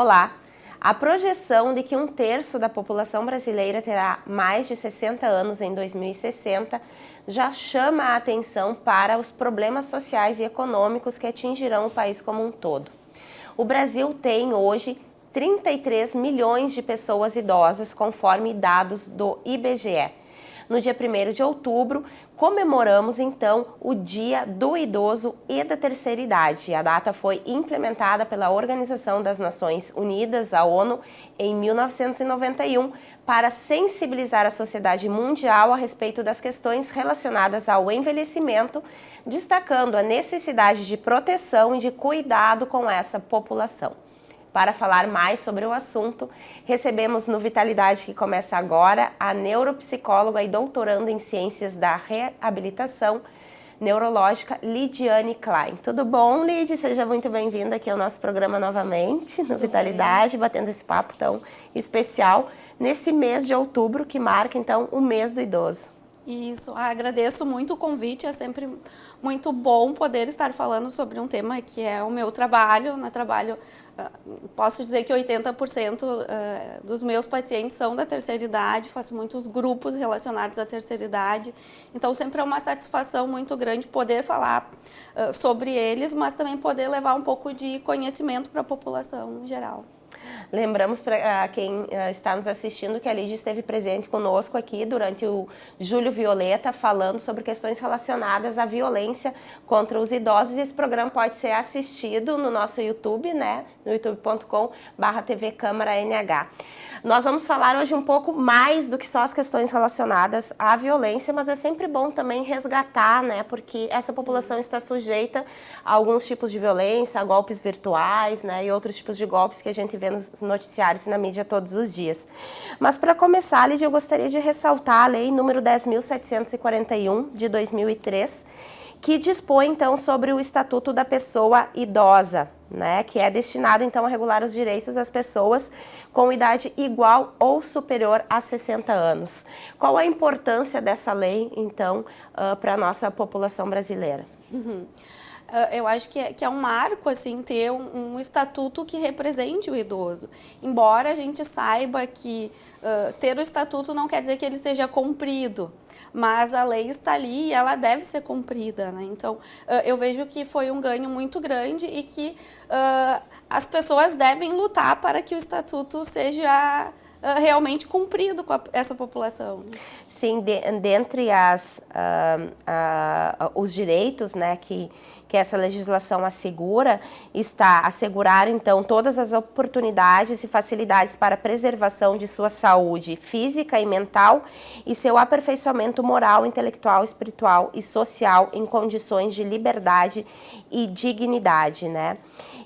Olá! A projeção de que 1/3 da população brasileira terá mais de 60 anos em 2060 já chama a atenção para os problemas sociais e econômicos que atingirão o país como um todo. O Brasil tem hoje 33 milhões de pessoas idosas, conforme dados do IBGE. No dia 1º de outubro, comemoramos então o Dia do Idoso e da Terceira Idade. A data foi implementada pela Organização das Nações Unidas, a ONU, em 1991, para sensibilizar a sociedade mundial a respeito das questões relacionadas ao envelhecimento, destacando a necessidade de proteção e de cuidado com essa população. Para falar mais sobre o assunto, recebemos no Vitalidade, que começa agora, a neuropsicóloga e doutoranda em Ciências da Reabilitação Neurológica, Lidiane Klein. Tudo bom, Lid? Seja muito bem-vinda aqui ao nosso programa novamente, no Vitalidade, batendo esse papo tão especial nesse mês de outubro, que marca, então, o mês do idoso. Isso, agradeço muito o convite, é sempre muito bom poder estar falando sobre um tema que é o meu trabalho. No trabalho, posso dizer que 80% dos meus pacientes são da terceira idade, faço muitos grupos relacionados à terceira idade, então sempre é uma satisfação muito grande poder falar sobre eles, mas também poder levar um pouco de conhecimento para a população em geral. Lembramos para quem está nos assistindo que a Lídia esteve presente conosco aqui durante o Julho Violeta, falando sobre questões relacionadas à violência contra os idosos. E esse programa pode ser assistido no nosso YouTube, né? No youtube.com/TV Câmara NH. Nós vamos falar hoje um pouco mais do que só as questões relacionadas à violência, mas é sempre bom também resgatar, né? Porque essa população está sujeita a alguns tipos de violência, a golpes virtuais, né? E outros tipos de golpes que a gente vê nos noticiários e na mídia todos os dias. Mas para começar, Lídia, eu gostaria de ressaltar a Lei número 10.741 de 2003, que dispõe então sobre o Estatuto da Pessoa Idosa, né, que é destinado então a regular os direitos das pessoas com idade igual ou superior a 60 anos. Qual a importância dessa lei então para a nossa população brasileira? Eu acho que é um marco, assim, ter um estatuto que represente o idoso. Embora a gente saiba que ter o estatuto não quer dizer que ele seja cumprido, mas a lei está ali e ela deve ser cumprida, né? Então, eu vejo que foi um ganho muito grande e que as pessoas devem lutar para que o estatuto seja realmente cumprido com essa população. Sim, dentre os direitos, né, que essa legislação assegura, está assegurar, então, todas as oportunidades e facilidades para a preservação de sua saúde física e mental e seu aperfeiçoamento moral, intelectual, espiritual e social em condições de liberdade e dignidade, né?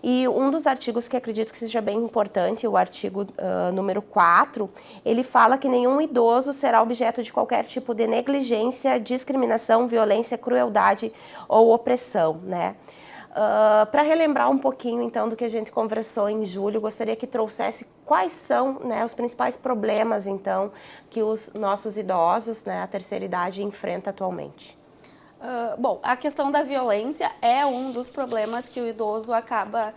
E um dos artigos que acredito que seja bem importante, o artigo número 4, ele fala que nenhum idoso será objeto de qualquer tipo de negligência, discriminação, violência, crueldade ou opressão, né? Para relembrar um pouquinho, então, do que a gente conversou em julho, gostaria que trouxesse quais são, né, os principais problemas, então, que os nossos idosos, né, a terceira idade, enfrenta atualmente. Bom, a questão da violência é um dos problemas que o idoso acaba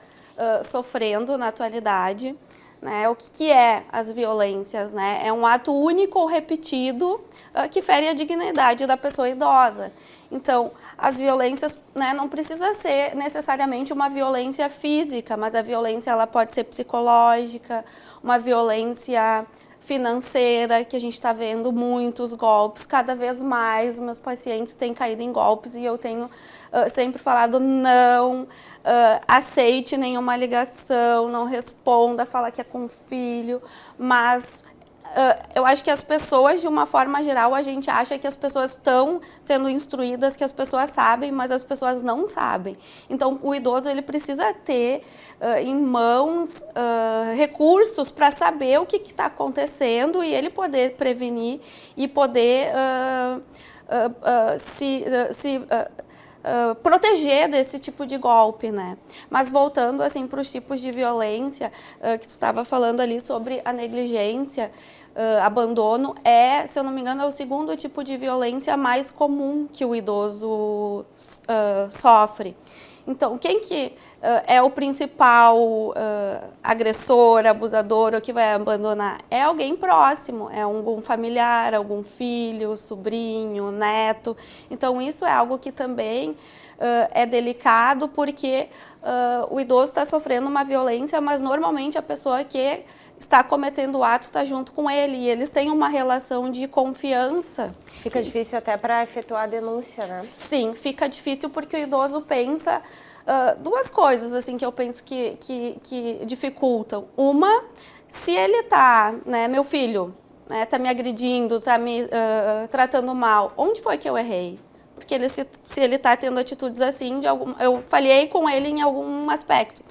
sofrendo na atualidade. Né? O que é as violências? Né? É um ato único ou repetido que fere a dignidade da pessoa idosa. Então, as violências, né, não precisa ser necessariamente uma violência física, mas a violência ela pode ser psicológica, uma violência financeira, que a gente está vendo muitos golpes, cada vez mais meus pacientes têm caído em golpes e eu tenho sempre falado não aceite nenhuma ligação, não responda, fala que é com o filho, mas eu acho que as pessoas, de uma forma geral, a gente acha que as pessoas estão sendo instruídas, que as pessoas sabem, mas as pessoas não sabem. Então, o idoso ele precisa ter em mãos recursos para saber o que está acontecendo e ele poder prevenir e poder proteger desse tipo de golpe, né? Mas voltando assim para os tipos de violência que tu estava falando ali sobre a negligência, abandono se eu não me engano, é o segundo tipo de violência mais comum que o idoso sofre. Então, quem que é o principal agressor, abusador, ou que vai abandonar? É alguém próximo, é algum familiar, algum filho, sobrinho, neto. Então, isso é algo que também é delicado, porque o idoso está sofrendo uma violência, mas normalmente a pessoa que está cometendo o ato está junto com ele, e eles têm uma relação de confiança. Fica difícil até para efetuar a denúncia, né? Sim, fica difícil porque o idoso pensa duas coisas assim que eu penso que dificultam. Uma, se ele tá, né, meu filho, né, tá me agredindo, tá me tratando mal, onde foi que eu errei? Porque ele, se ele está tendo atitudes assim, eu falhei com ele em algum aspecto.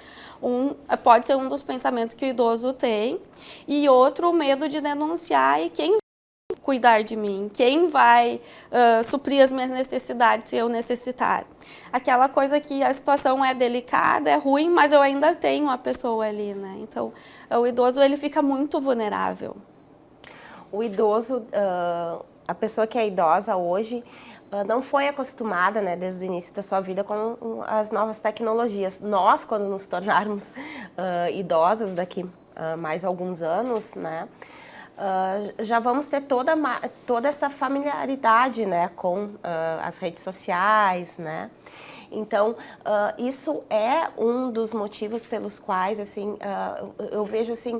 Pode ser um dos pensamentos que o idoso tem. E outro, o medo de denunciar e quem vai cuidar de mim, quem vai suprir as minhas necessidades se eu necessitar. Aquela coisa que a situação é delicada, é ruim, mas eu ainda tenho a pessoa ali, né? Então, o idoso, ele fica muito vulnerável. O idoso, a pessoa que é idosa hoje, não foi acostumada, né, desde o início da sua vida com as novas tecnologias. Nós, quando nos tornarmos idosas daqui mais alguns anos, né, já vamos ter toda essa familiaridade, né, com as redes sociais, né. Então, isso é um dos motivos pelos quais, assim, eu vejo, assim,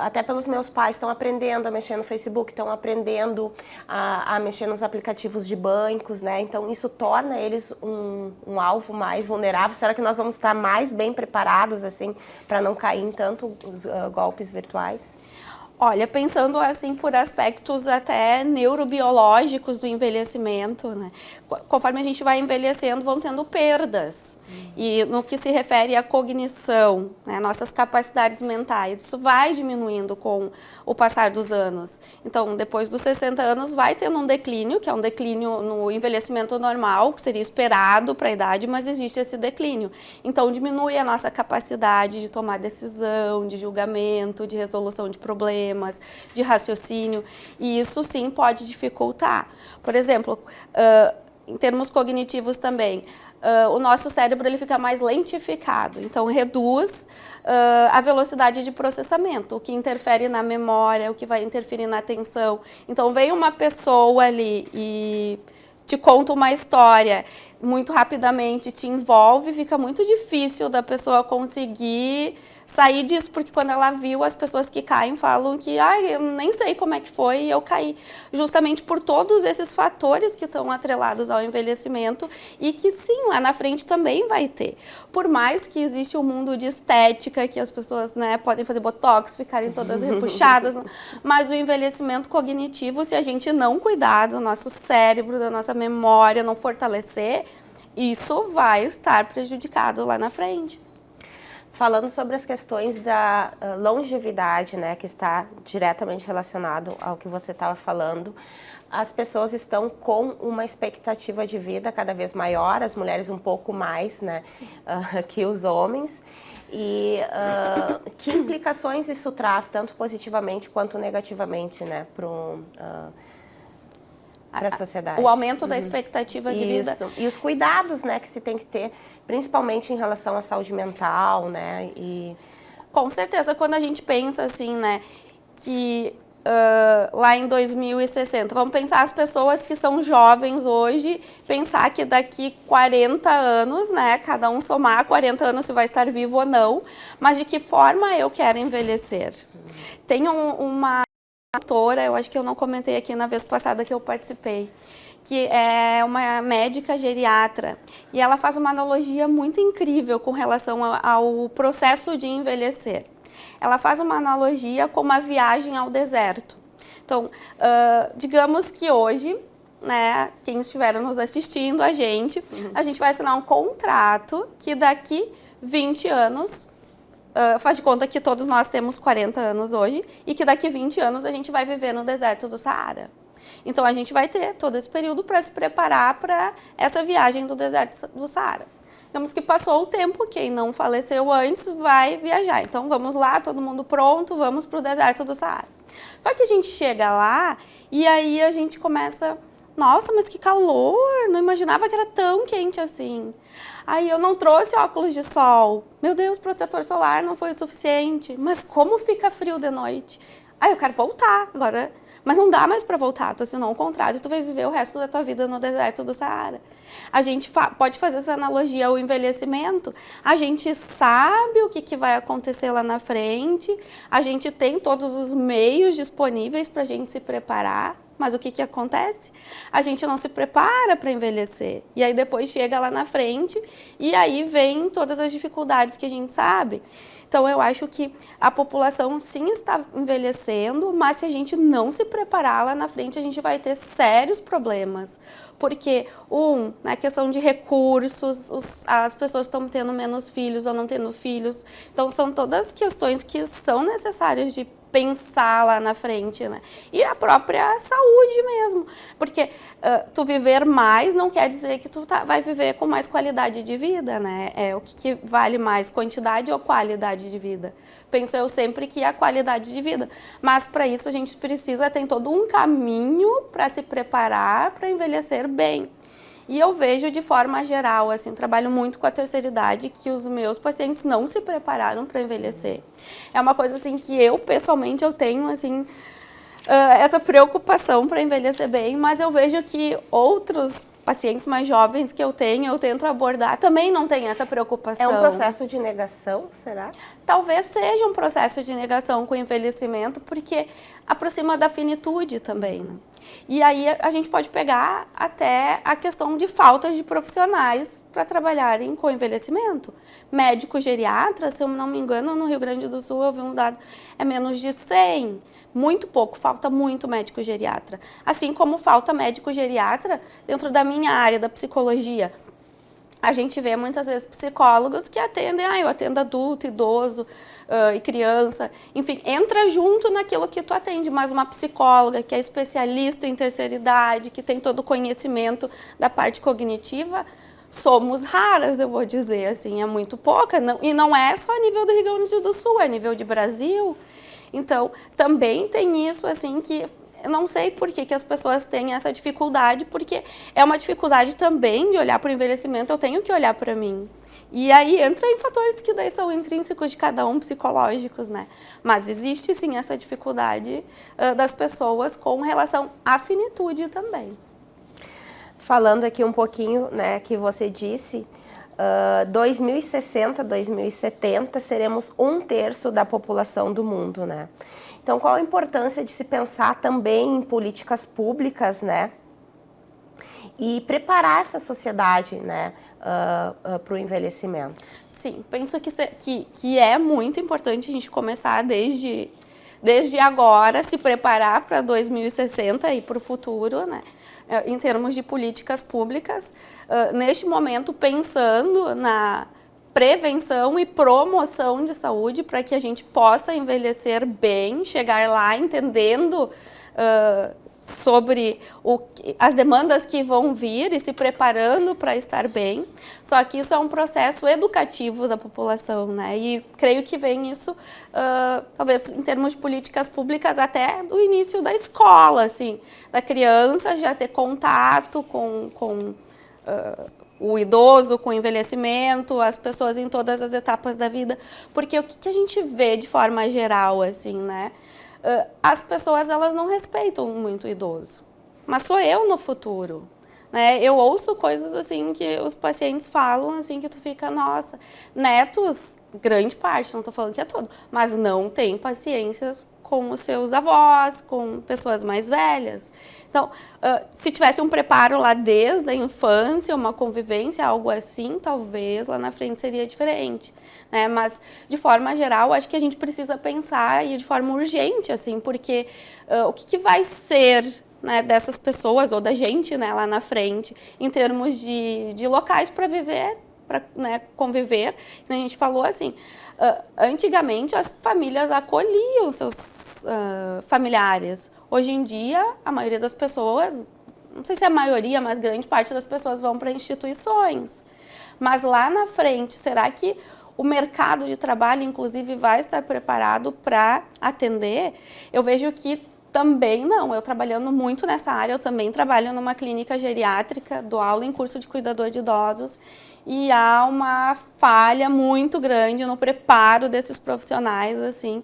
até pelos meus pais, estão aprendendo a mexer no Facebook, estão aprendendo a mexer nos aplicativos de bancos, né? Então, isso torna eles um alvo mais vulnerável. Será que nós vamos estar mais bem preparados, assim, para não cair em tantos golpes virtuais? Olha, pensando assim por aspectos até neurobiológicos do envelhecimento, né? Conforme a gente vai envelhecendo, vão tendo perdas. E no que se refere à cognição, né, nossas capacidades mentais, isso vai diminuindo com o passar dos anos. Então, depois dos 60 anos, vai tendo um declínio, que é um declínio no envelhecimento normal, que seria esperado para a idade, mas existe esse declínio. Então, diminui a nossa capacidade de tomar decisão, de julgamento, de resolução de problemas, de raciocínio, e isso sim pode dificultar. Por exemplo, em termos cognitivos também, o nosso cérebro ele fica mais lentificado, então reduz a velocidade de processamento, o que interfere na memória, o que vai interferir na atenção. Então vem uma pessoa ali e te conta uma história muito rapidamente, te envolve, fica muito difícil da pessoa conseguir sair disso, porque quando ela viu, as pessoas que caem falam que eu nem sei como é que foi e eu caí. Justamente por todos esses fatores que estão atrelados ao envelhecimento e que sim, lá na frente também vai ter. Por mais que existe um mundo de estética, que as pessoas, né, podem fazer botox, ficarem todas repuxadas, mas o envelhecimento cognitivo, se a gente não cuidar do nosso cérebro, da nossa memória, não fortalecer, isso vai estar prejudicado lá na frente. Falando sobre as questões da longevidade, né, que está diretamente relacionado ao que você estava falando, as pessoas estão com uma expectativa de vida cada vez maior, as mulheres um pouco mais, né, que os homens. E que implicações isso traz, tanto positivamente quanto negativamente, né, para a sociedade? O aumento da expectativa de vida. Isso. E os cuidados, né, que se tem que ter, principalmente em relação à saúde mental, né? E com certeza, quando a gente pensa assim, né, que lá em 2060, vamos pensar as pessoas que são jovens hoje, pensar que daqui 40 anos, né, cada um somar 40 anos se vai estar vivo ou não, mas de que forma eu quero envelhecer. Tem uma autora, eu acho que eu não comentei aqui na vez passada que eu participei, que é uma médica geriatra, e ela faz uma analogia muito incrível com relação ao processo de envelhecer. Ela faz uma analogia com uma viagem ao deserto. Então, digamos que hoje, né, quem estiver nos assistindo, a gente vai assinar um contrato que daqui 20 anos, faz de conta que todos nós temos 40 anos hoje, e que daqui 20 anos a gente vai viver no deserto do Saara. Então, a gente vai ter todo esse período para se preparar para essa viagem do deserto do Saara. Digamos que passou o tempo, quem não faleceu antes vai viajar. Então, vamos lá, todo mundo pronto, vamos para o deserto do Saara. Só que a gente chega lá e aí a gente começa, Nossa, mas que calor! Não imaginava que era tão quente assim. Aí eu não trouxe óculos de sol. Meu Deus, protetor solar não foi o suficiente. Mas como fica frio de noite? Aí eu quero voltar agora. Mas não dá mais para voltar, tu assinou um contrato e tu vai viver o resto da tua vida no deserto do Saara. A gente pode fazer essa analogia ao envelhecimento. A gente sabe o que vai acontecer lá na frente, a gente tem todos os meios disponíveis para a gente se preparar, mas o que acontece? A gente não se prepara para envelhecer. E aí depois chega lá na frente e aí vem todas as dificuldades que a gente sabe. Então, eu acho que a população sim está envelhecendo, mas se a gente não se preparar lá na frente, a gente vai ter sérios problemas. Porque, na questão de recursos, as pessoas estão tendo menos filhos ou não tendo filhos. Então, são todas questões que são necessárias de pensar lá na frente, né? E a própria saúde mesmo. Porque tu viver mais não quer dizer que tu vai viver com mais qualidade de vida, né? O que vale mais, quantidade ou qualidade de vida? Penso eu sempre que é a qualidade de vida. Mas para isso a gente precisa ter todo um caminho para se preparar para envelhecer bem. E eu vejo de forma geral, assim, trabalho muito com a terceira idade, que os meus pacientes não se prepararam para envelhecer. É uma coisa, assim, que eu, pessoalmente, eu tenho, assim, essa preocupação para envelhecer bem, mas eu vejo que outros pacientes mais jovens que eu tento abordar, também não têm essa preocupação. É um processo de negação, será? Talvez seja um processo de negação com o envelhecimento, porque aproxima da finitude também, né? E aí a gente pode pegar até a questão de faltas de profissionais para trabalharem com envelhecimento. Médico geriatra, se eu não me engano, no Rio Grande do Sul, eu vi um dado, é menos de 100. Muito pouco, falta muito médico geriatra. Assim como falta médico geriatra dentro da minha área, da psicologia. A gente vê muitas vezes psicólogos que atendem, eu atendo adulto, idoso e criança, enfim, entra junto naquilo que tu atende, mas uma psicóloga que é especialista em terceira idade, que tem todo o conhecimento da parte cognitiva, somos raras, eu vou dizer, assim, é muito pouca, e não é só a nível do Rio Grande do Sul, é a nível de Brasil. Então, também tem isso, assim, que eu não sei por que as pessoas têm essa dificuldade, porque é uma dificuldade também de olhar para o envelhecimento, eu tenho que olhar para mim. E aí entra em fatores que daí são intrínsecos de cada um, psicológicos, né? Mas existe sim essa dificuldade das pessoas com relação à finitude também. Falando aqui um pouquinho, né, que você disse, 2060, 2070, seremos 1/3 da população do mundo, né? Então, qual a importância de se pensar também em políticas públicas, né? E preparar essa sociedade, né, para o envelhecimento? Sim, penso que é muito importante a gente começar desde agora, se preparar para 2060 e para o futuro, né? Em termos de políticas públicas, neste momento pensando na prevenção e promoção de saúde para que a gente possa envelhecer bem, chegar lá entendendo sobre as demandas que vão vir e se preparando para estar bem. Só que isso é um processo educativo da população, né? E creio que vem isso, talvez em termos de políticas públicas, até do início da escola, assim, da criança já ter contato com o idoso, com o envelhecimento, as pessoas em todas as etapas da vida. Porque o que a gente vê de forma geral, assim, né? As pessoas, elas não respeitam muito o idoso. Mas sou eu no futuro, né? Eu ouço coisas, assim, que os pacientes falam, assim, que tu fica, nossa, netos, grande parte, não estou falando que é todo, mas não tem paciência com os seus avós, com pessoas mais velhas. Então, se tivesse um preparo lá desde a infância, uma convivência, algo assim, talvez lá na frente seria diferente, né? Mas, de forma geral, acho que a gente precisa pensar e de forma urgente, assim, porque o que vai ser, né, dessas pessoas ou da gente, né, lá na frente, em termos de locais para viver, para, né, conviver. A gente falou assim, antigamente as famílias acolhiam seus familiares. Hoje em dia, a maioria das pessoas, não sei se é a maioria, mas grande parte das pessoas vão para instituições. Mas lá na frente, será que o mercado de trabalho, inclusive, vai estar preparado para atender? Eu vejo que Também não, eu trabalhando muito nessa área, eu também trabalho numa clínica geriátrica, dou aula em curso de cuidador de idosos e há uma falha muito grande no preparo desses profissionais, assim,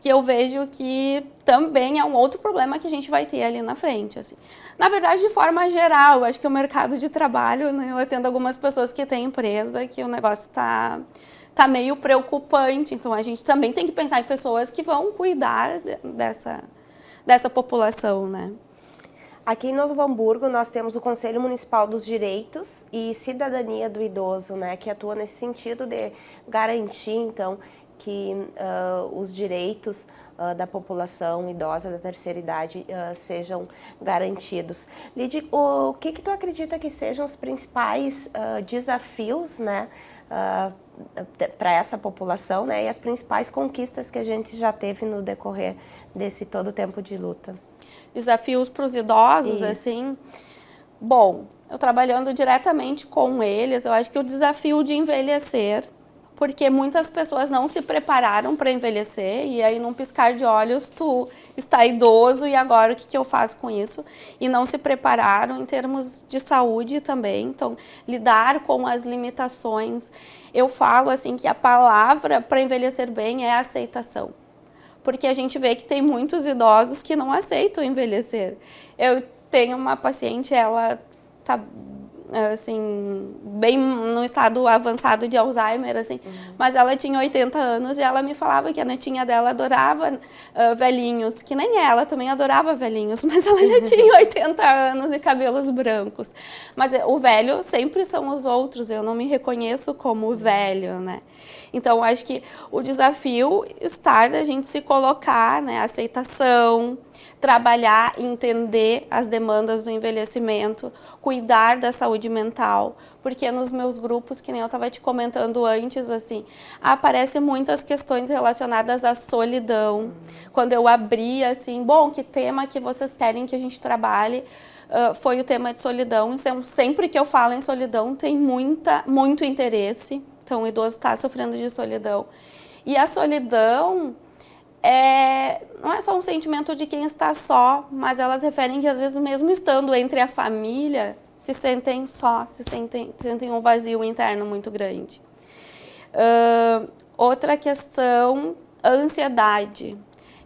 que eu vejo que também é um outro problema que a gente vai ter ali na frente, assim. Na verdade, de forma geral, eu acho que o mercado de trabalho, né, eu atendo algumas pessoas que têm empresa, que o negócio tá meio preocupante, então a gente também tem que pensar em pessoas que vão cuidar dessa população, né? Aqui em Novo Hamburgo nós temos o Conselho Municipal dos Direitos e Cidadania do Idoso, né, que atua nesse sentido de garantir, então, que os direitos da população idosa da terceira idade sejam garantidos. Lidy, o que tu acredita que sejam os principais desafios, né, para essa população, né, e as principais conquistas que a gente já teve no decorrer desse todo o tempo de luta? Desafios para os idosos, Isso. assim, bom, eu trabalhando diretamente com eles, eu acho que o desafio de envelhecer, porque muitas pessoas não se prepararam para envelhecer e aí num piscar de olhos tu está idoso e agora o que eu faço com isso? E não se prepararam em termos de saúde também, então lidar com as limitações. Eu falo assim que a palavra para envelhecer bem é aceitação, porque a gente vê que tem muitos idosos que não aceitam envelhecer. Eu tenho uma paciente, ela está assim, bem no estado avançado de Alzheimer, assim, mas ela tinha 80 anos e ela me falava que a netinha dela adorava velhinhos, que nem ela também adorava velhinhos, mas ela já tinha 80 anos e cabelos brancos. Mas o velho sempre são os outros, eu não me reconheço como velho, né? Então, acho que o desafio está da gente se colocar, né, aceitação, trabalhar, entender as demandas do envelhecimento, cuidar da saúde mental, porque nos meus grupos, que nem eu estava te comentando antes, assim, aparecem muitas questões relacionadas à solidão. Quando eu abri, assim, bom, que tema que vocês querem que a gente trabalhe, foi o tema de solidão. Então, sempre que eu falo em solidão, tem muito interesse. Então, o idoso está sofrendo de solidão. E a solidão não é só um sentimento de quem está só, mas elas referem que, às vezes, mesmo estando entre a família, se sentem só, sentem um vazio interno muito grande. Outra questão, a ansiedade.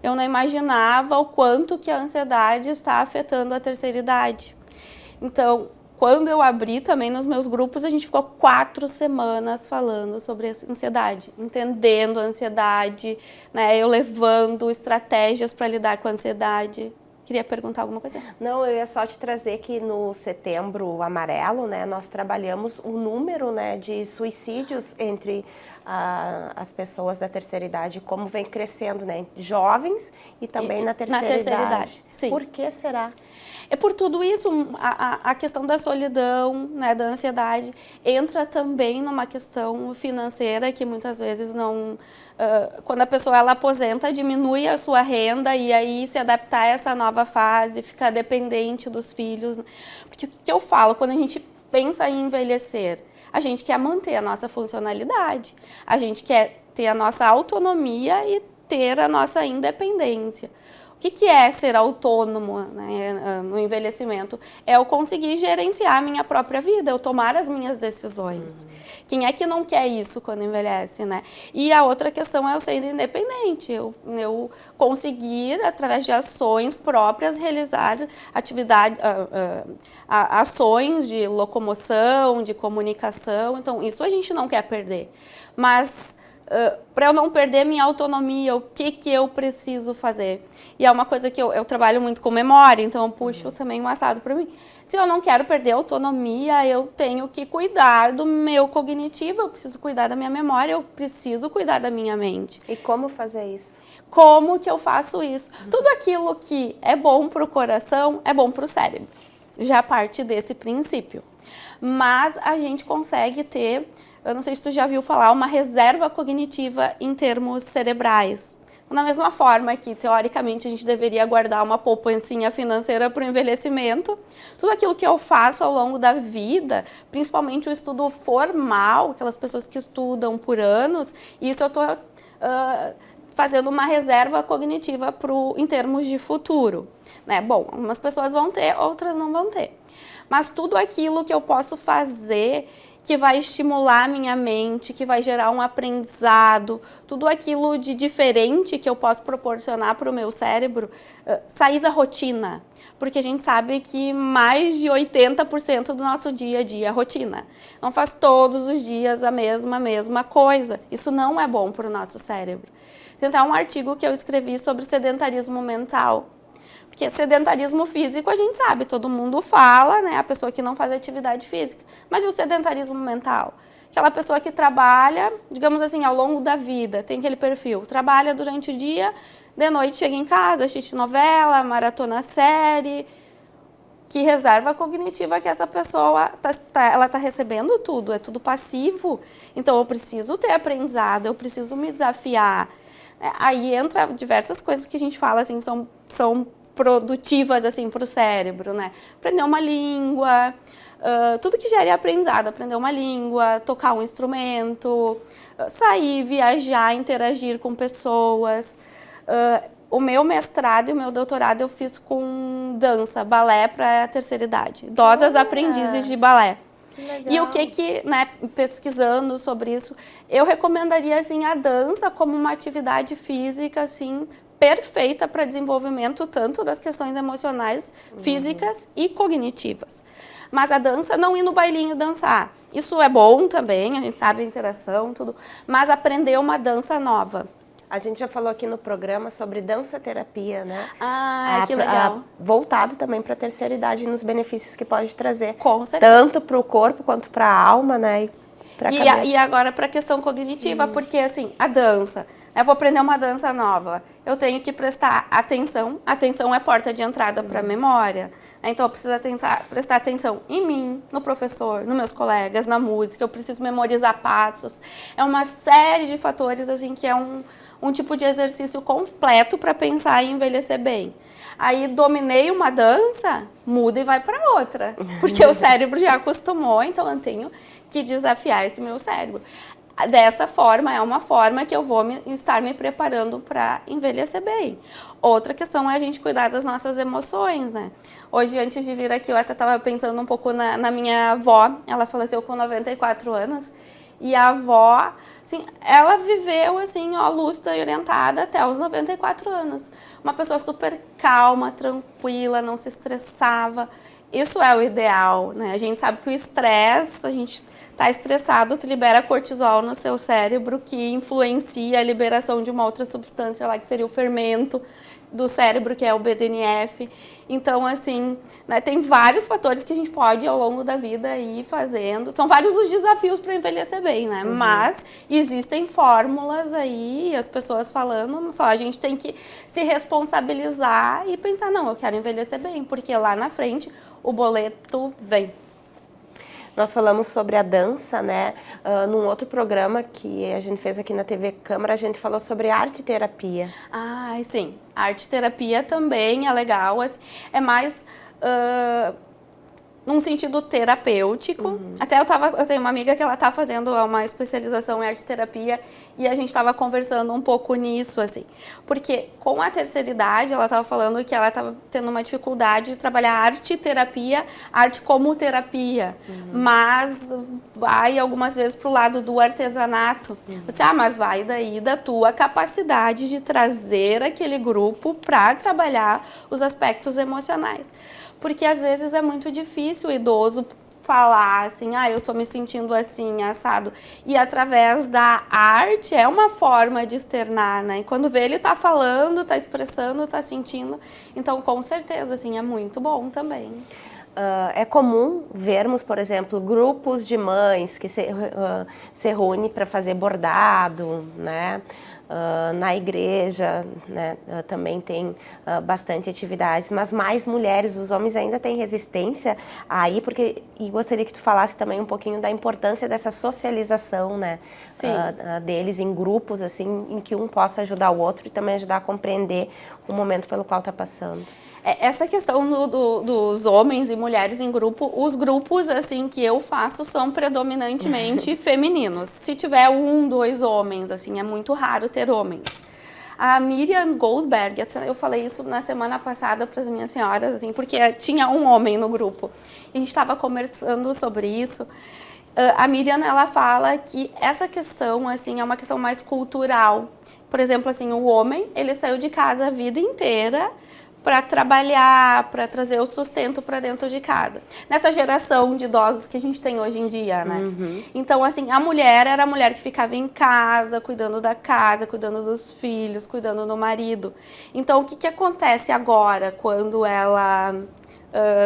Eu não imaginava o quanto que a ansiedade está afetando a terceira idade. Então, quando eu abri também nos meus grupos, a gente ficou 4 semanas falando sobre a ansiedade, entendendo a ansiedade, né? Eu levando estratégias para lidar com a ansiedade. Queria perguntar alguma coisa? Não, eu ia só te trazer que no Setembro Amarelo, né, nós trabalhamos o número, né, de suicídios entre as pessoas da terceira idade, como vem crescendo, né, jovens e também na terceira idade. Sim. Por que será? É por tudo isso, a questão da solidão, né, da ansiedade, entra também numa questão financeira que muitas vezes não... quando a pessoa ela aposenta, diminui a sua renda e aí se adaptar a essa nova fase, ficar dependente dos filhos. Porque o que eu falo, quando a gente pensa em envelhecer, a gente quer manter a nossa funcionalidade, a gente quer ter a nossa autonomia e ter a nossa independência. O que é ser autônomo, né, no envelhecimento? É eu conseguir gerenciar a minha própria vida, eu tomar as minhas decisões. Quem é que não quer isso quando envelhece, né? E a outra questão é eu ser independente, eu conseguir, através de ações próprias, realizar ações de locomoção, de comunicação. Então, isso a gente não quer perder. Mas... para eu não perder minha autonomia, o que eu preciso fazer? E é uma coisa que eu trabalho muito com memória, então eu puxo também um assado para mim. Se eu não quero perder a autonomia, eu tenho que cuidar do meu cognitivo, eu preciso cuidar da minha memória, eu preciso cuidar da minha mente. E como fazer isso? Como que eu faço isso? Tudo aquilo que é bom para o coração é bom para o cérebro. Já parte desse princípio. Mas a gente consegue ter... Eu não sei se tu já viu falar, uma reserva cognitiva em termos cerebrais. Da mesma forma que, teoricamente, a gente deveria guardar uma poupancinha financeira para o envelhecimento, tudo aquilo que eu faço ao longo da vida, principalmente o estudo formal, aquelas pessoas que estudam por anos, isso eu estou fazendo uma reserva cognitiva em termos de futuro, né? Bom, algumas pessoas vão ter, outras não vão ter. Mas tudo aquilo que eu posso fazer que vai estimular a minha mente, que vai gerar um aprendizado, tudo aquilo de diferente que eu posso proporcionar para o meu cérebro, sair da rotina. Porque a gente sabe que mais de 80% do nosso dia a dia é rotina. Não faz todos os dias a mesma coisa. Isso não é bom para o nosso cérebro. Tentar um artigo que eu escrevi sobre sedentarismo mental. Porque sedentarismo físico a gente sabe, todo mundo fala, né? A pessoa que não faz atividade física. Mas e o sedentarismo mental? Aquela pessoa que trabalha, digamos assim, ao longo da vida, tem aquele perfil. Trabalha durante o dia, de noite chega em casa, assiste novela, maratona série. Que reserva cognitiva que essa pessoa ela está recebendo tudo, é tudo passivo. Então eu preciso ter aprendizado, eu preciso me desafiar. Aí entra diversas coisas que a gente fala, assim, são produtivas, assim, para o cérebro, né? Aprender uma língua, tudo que gere aprendizado, aprender uma língua, tocar um instrumento, sair, viajar, interagir com pessoas. O meu mestrado e o meu doutorado eu fiz com dança, balé para a terceira idade. Idosas aprendizes de balé. E o que, né, pesquisando sobre isso, eu recomendaria, assim, a dança como uma atividade física, assim, perfeita para desenvolvimento tanto das questões emocionais, físicas e cognitivas. Mas a dança, não ir no bailinho dançar. Isso é bom também, a gente sabe a interação, tudo. Mas aprender uma dança nova. A gente já falou aqui no programa sobre dança-terapia, né? Ah, que legal. Voltado também para a terceira idade e nos benefícios que pode trazer. Com certeza. Tanto para o corpo quanto para a alma, né? E agora para a questão cognitiva, porque assim, a dança, eu vou aprender uma dança nova, eu tenho que prestar atenção, atenção é porta de entrada para a memória, então eu preciso prestar atenção em mim, no professor, nos meus colegas, na música, eu preciso memorizar passos, é uma série de fatores assim que é um tipo de exercício completo para pensar e envelhecer bem. Aí dominei uma dança, muda e vai para outra, porque o cérebro já acostumou, então eu tenho que desafiar esse meu cérebro. Dessa forma, é uma forma que eu vou estar me preparando para envelhecer bem. Outra questão é a gente cuidar das nossas emoções, né? Hoje, antes de vir aqui, eu até estava pensando um pouco na minha avó, ela faleceu com 94 anos, e a avó, assim, ela viveu, assim, ó, lúcida e orientada até os 94 anos. Uma pessoa super calma, tranquila, não se estressava. Isso é o ideal, né? A gente sabe que o estresse, a gente tá estressado, tu libera cortisol no seu cérebro, que influencia a liberação de uma outra substância lá, que seria o fermento do cérebro, que é o BDNF. Então, assim, né, tem vários fatores que a gente pode, ao longo da vida, ir fazendo. São vários os desafios para envelhecer bem, né? Mas existem fórmulas aí, as pessoas falando, só a gente tem que se responsabilizar e pensar, não, eu quero envelhecer bem, porque lá na frente o boleto vem. Nós falamos sobre a dança, né? Num outro programa que a gente fez aqui na TV Câmara, a gente falou sobre arte-terapia. Ah, sim. A arte-terapia também é legal. Assim, é mais num sentido terapêutico. Até eu tenho uma amiga que ela está fazendo uma especialização em arte-terapia e a gente estava conversando um pouco nisso, assim. Porque com a terceira idade, ela estava falando que ela estava tendo uma dificuldade de trabalhar arte-terapia, arte como terapia, mas vai algumas vezes para o lado do artesanato. Eu disse, mas vai daí da tua capacidade de trazer aquele grupo para trabalhar os aspectos emocionais. Porque às vezes é muito difícil o idoso falar assim, eu tô me sentindo assim, assado. E através da arte é uma forma de externar, né? E quando vê, ele tá falando, tá expressando, tá sentindo. Então, com certeza, assim, é muito bom também. É comum vermos, por exemplo, grupos de mães que se reúnem para fazer bordado, né? Na igreja, né, também tem bastante atividades, mas mais mulheres, os homens ainda têm resistência aí, e gostaria que tu falasse também um pouquinho da importância dessa socialização, né, deles em grupos, assim, em que um possa ajudar o outro e também ajudar a compreender o momento pelo qual está passando. Essa questão dos homens e mulheres em grupo, os grupos assim que eu faço são predominantemente femininos. Se tiver 1, 2 homens, assim, é muito raro ter homens. A Miriam Goldberg, eu falei isso na semana passada para as minhas senhoras, assim, porque tinha um homem no grupo. E a gente estava conversando sobre isso. A Miriam, ela fala que essa questão, assim, é uma questão mais cultural. Por exemplo, assim, o homem, ele saiu de casa a vida inteira para trabalhar, para trazer o sustento para dentro de casa. Nessa geração de idosos que a gente tem hoje em dia, né? Então, assim, a mulher era a mulher que ficava em casa, cuidando da casa, cuidando dos filhos, cuidando do marido. Então, o que acontece agora, quando ela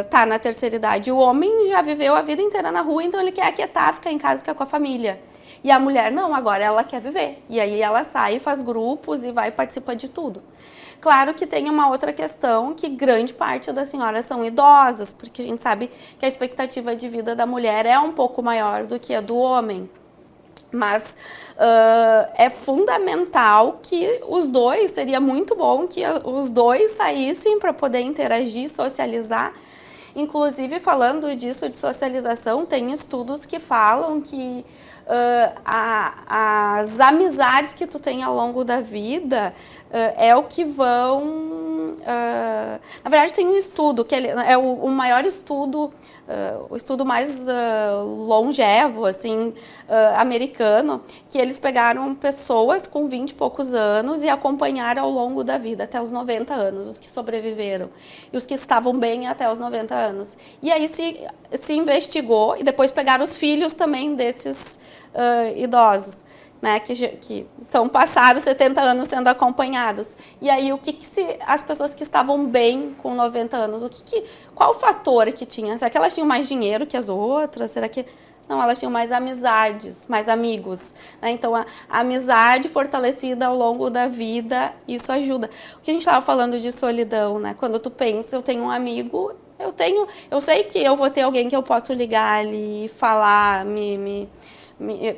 tá na terceira idade? O homem já viveu a vida inteira na rua, então ele quer aquietar, ficar em casa, ficar com a família. E a mulher, não, agora ela quer viver. E aí ela sai, faz grupos e vai participar de tudo. Claro que tem uma outra questão, que grande parte das senhoras são idosas, porque a gente sabe que a expectativa de vida da mulher é um pouco maior do que a do homem. Mas é fundamental que os dois, seria muito bom que os dois saíssem para poder interagir, socializar. Inclusive, falando disso, de socialização, tem estudos que falam que as amizades que tu tem ao longo da vida é o que vão... na verdade, tem um estudo, que é o maior estudo, o estudo mais longevo, assim, americano, que eles pegaram pessoas com 20 e poucos anos e acompanharam ao longo da vida, até os 90 anos, os que sobreviveram, e os que estavam bem até os 90 anos. E aí se investigou, e depois pegaram os filhos também desses idosos, né, que então passaram 70 anos sendo acompanhados. E aí as pessoas que estavam bem com 90 anos, qual o fator que tinha? Será que elas tinham mais dinheiro que as outras? Será que não, elas tinham mais amizades, mais amigos, né? Então a amizade fortalecida ao longo da vida, isso ajuda. O que a gente estava falando de solidão, né? Quando tu pensa, eu tenho um amigo, eu sei que eu vou ter alguém que eu posso ligar ali, falar,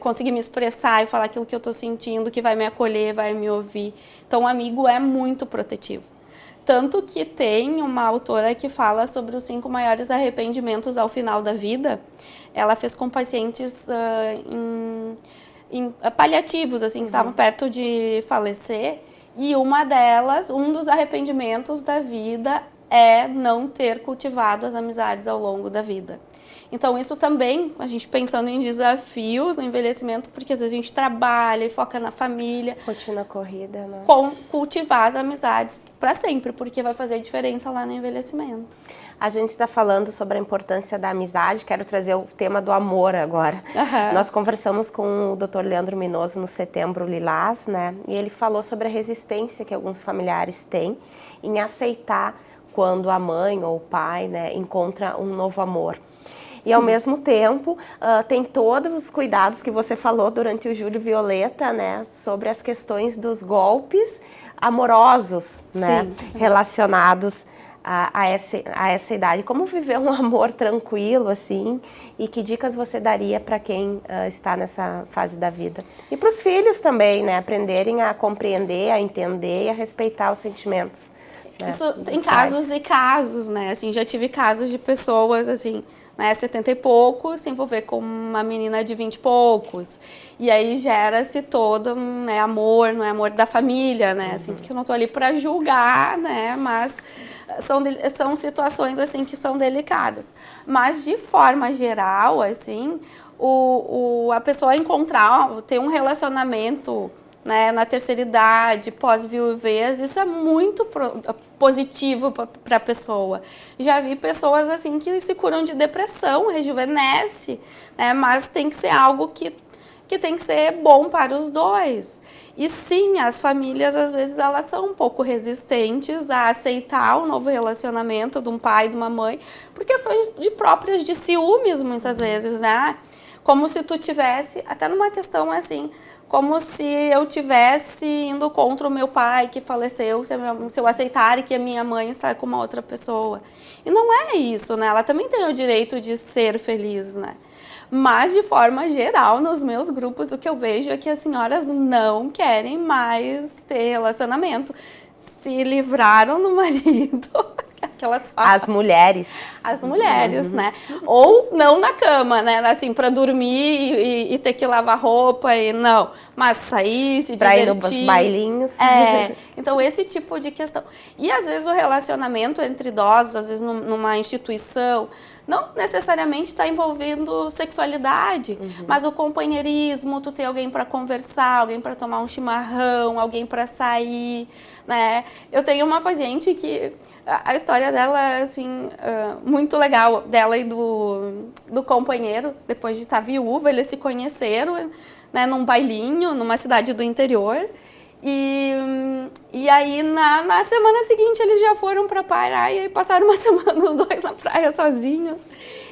conseguir me expressar e falar aquilo que eu estou sentindo, que vai me acolher, vai me ouvir. Então, o amigo é muito protetivo. Tanto que tem uma autora que fala sobre os 5 maiores arrependimentos ao final da vida. Ela fez com pacientes paliativos, assim, que estavam perto de falecer. E um dos arrependimentos da vida é não ter cultivado as amizades ao longo da vida. Então, isso também, a gente pensando em desafios no envelhecimento, porque às vezes a gente trabalha e foca na família. Rotina corrida, né? Cultivar as amizades para sempre, porque vai fazer diferença lá no envelhecimento. A gente está falando sobre a importância da amizade, quero trazer o tema do amor agora. Nós conversamos com o Dr. Leandro Minoso no Setembro Lilás, né? E ele falou sobre a resistência que alguns familiares têm em aceitar quando a mãe ou o pai, né, encontra um novo amor. E, ao mesmo tempo, tem todos os cuidados que você falou durante o Júlio Violeta, né? Sobre as questões dos golpes amorosos, né? Relacionados a essa idade. Como viver um amor tranquilo, assim? E que dicas você daria para quem está nessa fase da vida? E para os filhos também, né? Aprenderem a compreender, a entender e a respeitar os sentimentos. Né? Isso tem casos e casos, né? Assim, já tive casos de pessoas, assim, né, 70 e poucos, se envolver com uma menina de 20 e poucos. E aí gera-se todo, né, amor, não é amor da família, né? Assim, porque eu não estou ali para julgar, né? Mas são situações, assim, que são delicadas. Mas, de forma geral, assim, a pessoa ter um relacionamento, né, na terceira idade, pós-viuvez, isso é muito positivo para a pessoa. Já vi pessoas assim que se curam de depressão, rejuvenesce, né, mas tem que ser algo que tem que ser bom para os dois. E sim, as famílias, às vezes, elas são um pouco resistentes a aceitar o novo relacionamento de um pai e de uma mãe, por questões próprias de ciúmes, muitas vezes, né? Como se tu tivesse, até numa questão assim, como se eu tivesse indo contra o meu pai que faleceu, se eu aceitar que a minha mãe está com uma outra pessoa. E não é isso, né? Ela também tem o direito de ser feliz, né? Mas, de forma geral, nos meus grupos, o que eu vejo é que as senhoras não querem mais ter relacionamento. Se livraram do marido, Que elas falam. As mulheres. As mulheres, né? Ou não na cama, né? Assim, para dormir e ter que lavar roupa e não. Mas sair, se pra divertir. ir nos bailinhos. Então esse tipo de questão. E às vezes o relacionamento entre idosos, às vezes numa instituição, não necessariamente está envolvendo sexualidade, mas o companheirismo, tu ter alguém para conversar, alguém para tomar um chimarrão, alguém para sair, né? Eu tenho uma paciente que a história dela, assim, muito legal, dela e do companheiro, depois de estar viúva, eles se conheceram, né, num bailinho, numa cidade do interior. E aí, na semana seguinte, eles já foram pra praia e passaram uma semana os dois na praia sozinhos.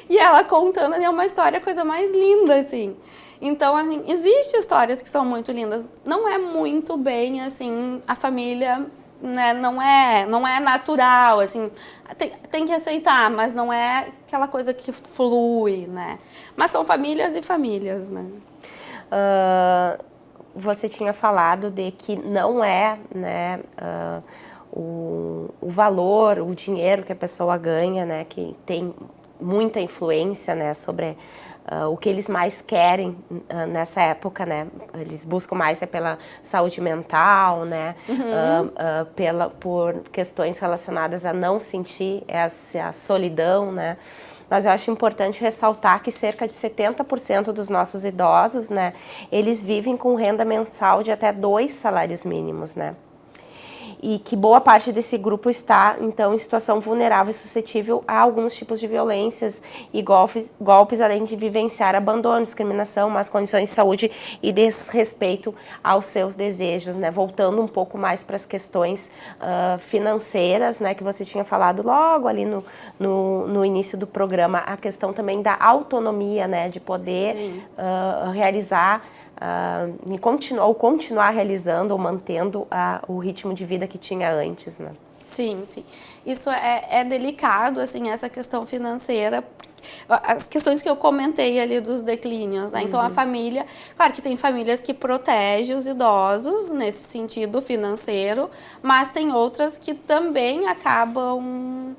E ela contando, é uma história, a coisa mais linda, assim. Então, assim, existem histórias que são muito lindas. Não é muito bem, assim, a família, né, não é natural, assim. Tem que aceitar, mas não é aquela coisa que flui, né? Mas são famílias e famílias, né? Você tinha falado de que não é, né, o valor, o dinheiro que a pessoa ganha, né, que tem muita influência, né, sobre o que eles mais querem nessa época, né, eles buscam mais pela saúde mental, né, por questões relacionadas a não sentir essa solidão, né. Mas eu acho importante ressaltar que cerca de 70% dos nossos idosos, né, eles vivem com renda mensal de até 2 salários mínimos, né? E que boa parte desse grupo está, então, em situação vulnerável e suscetível a alguns tipos de violências e golpes, além de vivenciar abandono, discriminação, más condições de saúde e desrespeito aos seus desejos, né? Voltando um pouco mais para as questões financeiras, né, que você tinha falado logo ali no início do programa, a questão também da autonomia, né, de poder realizar continuar realizando ou mantendo o ritmo de vida que tinha antes, né? Sim. Isso é delicado, assim, essa questão financeira, as questões que eu comentei ali dos declínios, né? Então, a família, claro que tem famílias que protegem os idosos nesse sentido financeiro, mas tem outras que também acabam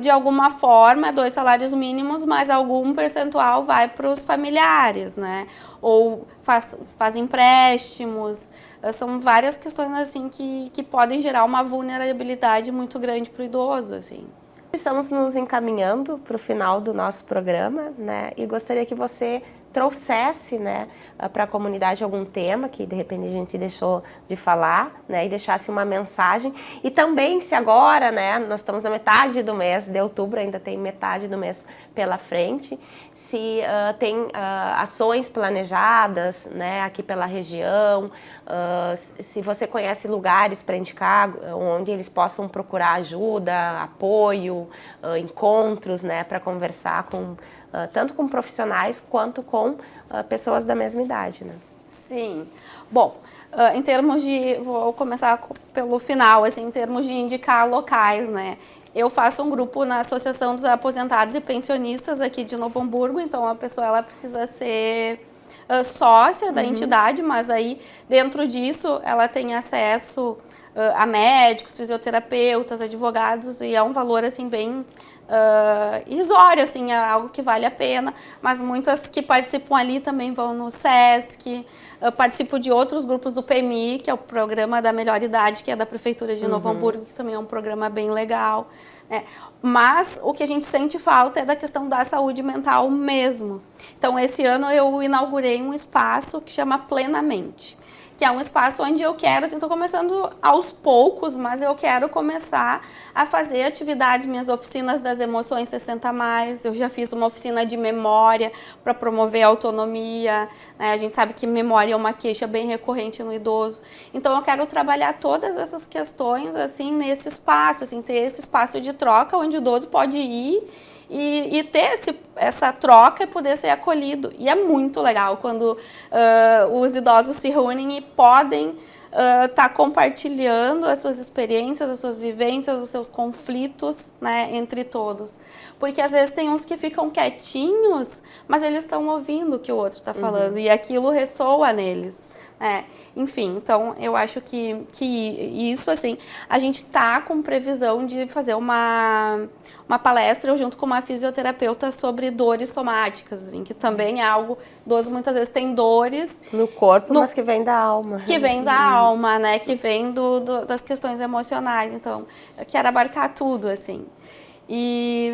de alguma forma, 2 salários mínimos, mas algum percentual vai para os familiares, né? Ou faz empréstimos. São várias questões assim que podem gerar uma vulnerabilidade muito grande para o idoso, assim. Estamos nos encaminhando para o final do nosso programa, né? E gostaria que você trouxesse, né, para a comunidade algum tema que de repente a gente deixou de falar, né, e deixasse uma mensagem. E também, se agora, né, nós estamos na metade do mês de outubro, ainda tem metade do mês pela frente, se tem ações planejadas, né, aqui pela região, se você conhece lugares para indicar onde eles possam procurar ajuda, apoio, encontros, né, para conversar com tanto com profissionais quanto com pessoas da mesma idade, né? Sim. Bom, em termos de... Vou começar pelo final, assim, em termos de indicar locais, né? Eu faço um grupo na Associação dos Aposentados e Pensionistas aqui de Novo Hamburgo, então a pessoa ela precisa ser sócia da entidade, mas aí dentro disso ela tem acesso a médicos, fisioterapeutas, advogados, e é um valor assim bem irrisório, assim, é algo que vale a pena, mas muitas que participam ali também vão no SESC, participo de outros grupos do PMI, que é o Programa da Melhor Idade, que é da Prefeitura de Novo Hamburgo, que também é um programa bem legal, né? Mas o que a gente sente falta é da questão da saúde mental mesmo. Então, esse ano eu inaugurei um espaço que chama Plenamente, que é um espaço onde eu quero, assim, estou começando aos poucos, mas eu quero começar a fazer atividades, minhas oficinas das emoções 60+, eu já fiz uma oficina de memória para promover a autonomia, né? A gente sabe que memória é uma queixa bem recorrente no idoso, então eu quero trabalhar todas essas questões, assim, nesse espaço, assim, ter esse espaço de troca onde o idoso pode ir e ter essa troca e poder ser acolhido. E é muito legal quando os idosos se reúnem e podem tá compartilhando as suas experiências, as suas vivências, os seus conflitos, né, entre todos. Porque às vezes tem uns que ficam quietinhos, mas eles estão ouvindo o que o outro está falando e aquilo ressoa neles. Enfim, então eu acho que isso, assim, a gente tá com previsão de fazer uma palestra junto com uma fisioterapeuta sobre dores somáticas, assim, que também é algo, idoso muitas vezes tem dores no corpo, mas que vem da alma. Que vem da alma, né, que vem das questões emocionais, então eu quero abarcar tudo, assim. E,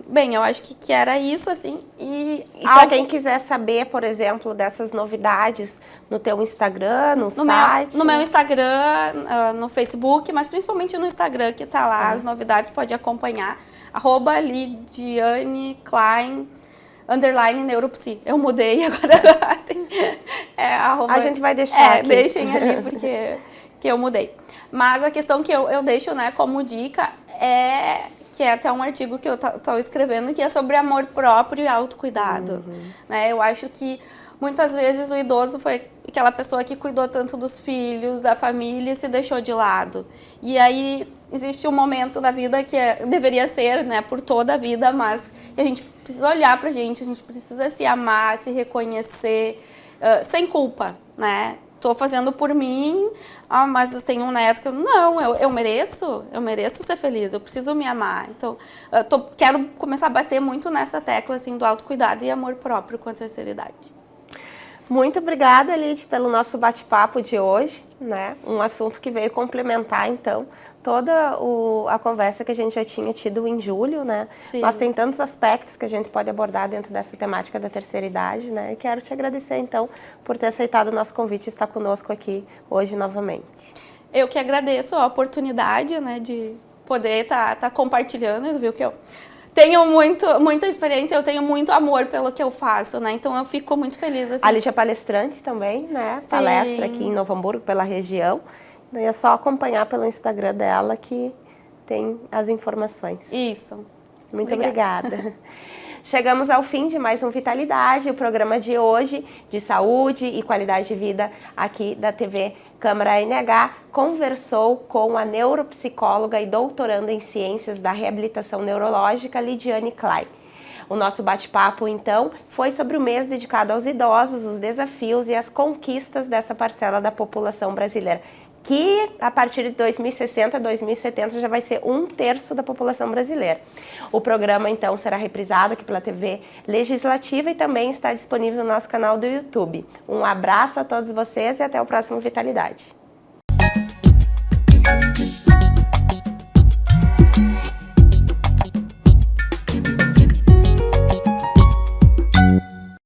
bem, eu acho que era isso, assim, e para quem quiser saber, por exemplo, dessas novidades no teu Instagram, no site... No meu Instagram, no Facebook, mas principalmente no Instagram, que tá lá, as novidades, pode acompanhar, @LidianeKlein, _neuropsi. Eu mudei agora. A gente vai deixar aqui. Deixem ali, porque eu mudei. Mas a questão que eu deixo, né, como dica que é até um artigo que eu estou escrevendo, que é sobre amor próprio e autocuidado. Né? Eu acho que muitas vezes o idoso foi aquela pessoa que cuidou tanto dos filhos, da família e se deixou de lado. E aí existe um momento da vida que deveria ser, né, por toda a vida, mas a gente precisa olhar pra gente, a gente precisa se amar, se reconhecer, sem culpa, né? Tô fazendo por mim, mas eu tenho um neto que eu mereço ser feliz, eu preciso me amar. Então, quero começar a bater muito nessa tecla, assim, do autocuidado e amor próprio com a terceira idade. Muito obrigada, Lid, pelo nosso bate-papo de hoje, né? Um assunto que veio complementar, então, toda a conversa que a gente já tinha tido em julho, né? Sim. Mas tem tantos aspectos que a gente pode abordar dentro dessa temática da terceira idade, né? E quero te agradecer, então, por ter aceitado o nosso convite e estar conosco aqui hoje novamente. Eu que agradeço a oportunidade, né, de poder tá compartilhando, viu, que eu tenho muita experiência, eu tenho muito amor pelo que eu faço, né? Então eu fico muito feliz, assim. A Lid é palestrante também, né? Sim. Palestra aqui em Novo Hamburgo, pela região. E é só acompanhar pelo Instagram dela que tem as informações. Isso. Muito obrigada. Chegamos ao fim de mais um Vitalidade, o programa de hoje de saúde e qualidade de vida aqui da TV Câmara NH, conversou com a neuropsicóloga e doutoranda em ciências da reabilitação neurológica, Lidiane Klein. O nosso bate-papo, então, foi sobre o mês dedicado aos idosos, os desafios e as conquistas dessa parcela da população brasileira, que a partir de 2060, 2070 já vai ser 1/3 da população brasileira. O programa, então, será reprisado aqui pela TV Legislativa e também está disponível no nosso canal do YouTube. Um abraço a todos vocês e até o próximo Vitalidade.